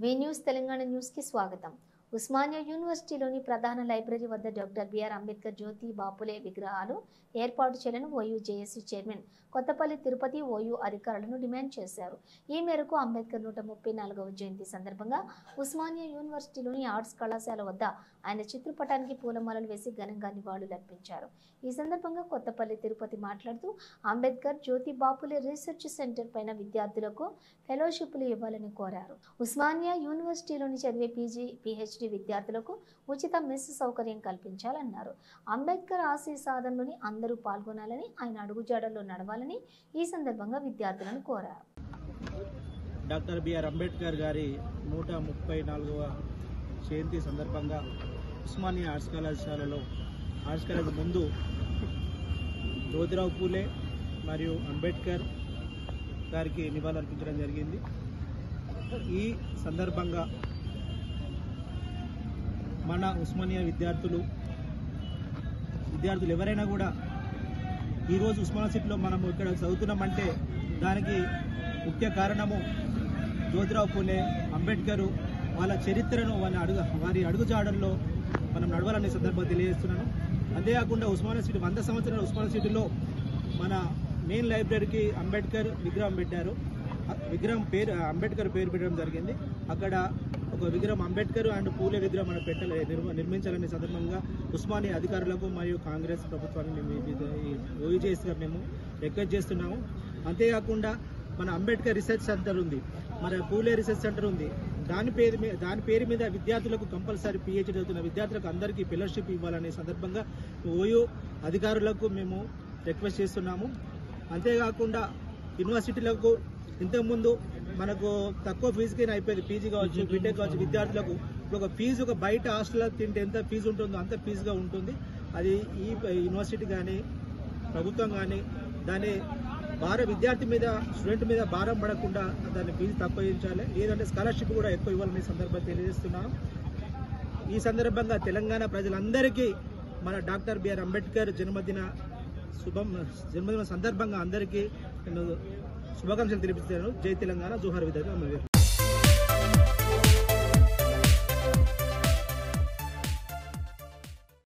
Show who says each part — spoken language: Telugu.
Speaker 1: వి న్యూస్ తెలంగాణ న్యూస్ కి స్వాగతం. ఉస్మానియా యూనివర్సిటీలోని ప్రధాన లైబ్రరీ వద్ద డాక్టర్ బిఆర్ అంబేద్కర్ జ్యోతి బాపులే విగ్రహాలు ఏర్పాటు చేయాలని OU JAC chairman Kothapalli Tirupati OU అధికారులను డిమాండ్ చేశారు. ఈ మేరకు అంబేద్కర్ 134వ జయంతి సందర్భంగా ఉస్మానియా యూనివర్సిటీలోని ఆర్ట్స్ కళాశాల వద్ద ఆయన చిత్రపటానికి పూలమాలలు వేసి ఘనంగా నివాళులర్పించారు. ఈ సందర్భంగా కొత్తపల్లి తిరుపతి మాట్లాడుతూ అంబేద్కర్ జ్యోతి బాపులే రీసెర్చ్ సెంటర్ పైన విద్యార్థులకు ఫెలోషిప్లు ఇవ్వాలని కోరారు. ఉస్మానియా యూనివర్సిటీలోని చదివే పీజీ, పీహెచ్డీ విద్యార్థులకు ఉచిత మెస్ సౌకర్యం కల్పించాలన్నారు. అంబేద్కర్ ఆశయ సాధనలోని అందరూ పాల్గొనాలని, ఆయన అడుగుజాడల్లో నడవాలని ఈ సందర్భంగా విద్యార్థులను కోరారు.
Speaker 2: డాక్టర్ బిఆర్ అంబేద్కర్ గారి 134వ జయంతి సందర్భంగా ఉస్మానియా ఆర్ట్స్ కళాశాలలో ఆర్ట్స్ కళాశాల ముందు జ్యోతిరావు పూలే మరియు అంబేద్కర్ గారికి నివాళులర్పించడం జరిగింది. ఈ సందర్భంగా మన ఉస్మానియా విద్యార్థులు ఎవరైనా కూడా ఈరోజు ఉస్మానియా సిటీలో మనము ఇక్కడ చదువుతున్నామంటే దానికి ముఖ్య కారణము జ్యోతిరావు పూలే, అంబేద్కర్ వాళ్ళ చరిత్రను వారి అడుగుజాడల్లో మనం నడవాలనే సందర్భంగా తెలియజేస్తున్నాను. అంతేకాకుండా ఉస్మానియా సిటీ 100 సంవత్సరాల ఉస్మానియా సిటీలో మన మెయిన్ లైబ్రరీకి అంబేద్కర్ విగ్రహం పెట్టారు. విగ్రహం పేరు అంబేద్కర్ పేరు పెట్టడం జరిగింది. అక్కడ ఒక విగ్రహం అంబేద్కర్ అండ్ పూలే విగ్రహం మనం నిర్మించాలనే సందర్భంగా ఉస్మానియా అధికారులకు మరియు కాంగ్రెస్ ప్రభుత్వాన్ని ఓయూజేసీగా మేము రిక్వెస్ట్ చేస్తున్నాము. అంతేకాకుండా మన అంబేద్కర్ రీసెర్చ్ సెంటర్ ఉంది, మన పూలే రీసెర్చ్ సెంటర్ ఉంది. దాని పేరు మీద విద్యార్థులకు కంపల్సరీ పీహెచ్డీ చదువుతున్న విద్యార్థులకు అందరికీ ఫెలోషిప్ ఇవ్వాలనే సందర్భంగా ఓయూ అధికారులకు మేము రిక్వెస్ట్ చేస్తున్నాము. అంతేకాకుండా యూనివర్సిటీలకు ఇంతకుముందు మనకు తక్కువ ఫీజుకైనా అయిపోయింది. పీజీ కావచ్చు, బీటెక్ కావచ్చు, విద్యార్థులకు ఒక ఫీజు ఒక బయట హాస్టల్లో తింటే ఎంత ఫీజు ఉంటుందో అంత ఫీజుగా ఉంటుంది. అది ఈ యూనివర్సిటీ కానీ ప్రభుత్వం కానీ దాని విద్యార్థి మీద, స్టూడెంట్ మీద భారం పడకుండా దాన్ని ఫీజు తక్కువ ఇవ్వాలి, లేదంటే స్కాలర్షిప్ కూడా ఎక్కువ ఇవ్వాలని సందర్భంగా తెలియజేస్తున్నాను. ఈ సందర్భంగా తెలంగాణ ప్రజలందరికీ మన డాక్టర్ బిఆర్ అంబేద్కర్ జన్మదిన సందర్భంగా అందరికీ నేను శుభాకాంక్షలు తెలిపిస్తున్నాను. జై తెలంగాణ, జోహార్ విద్యార్థి.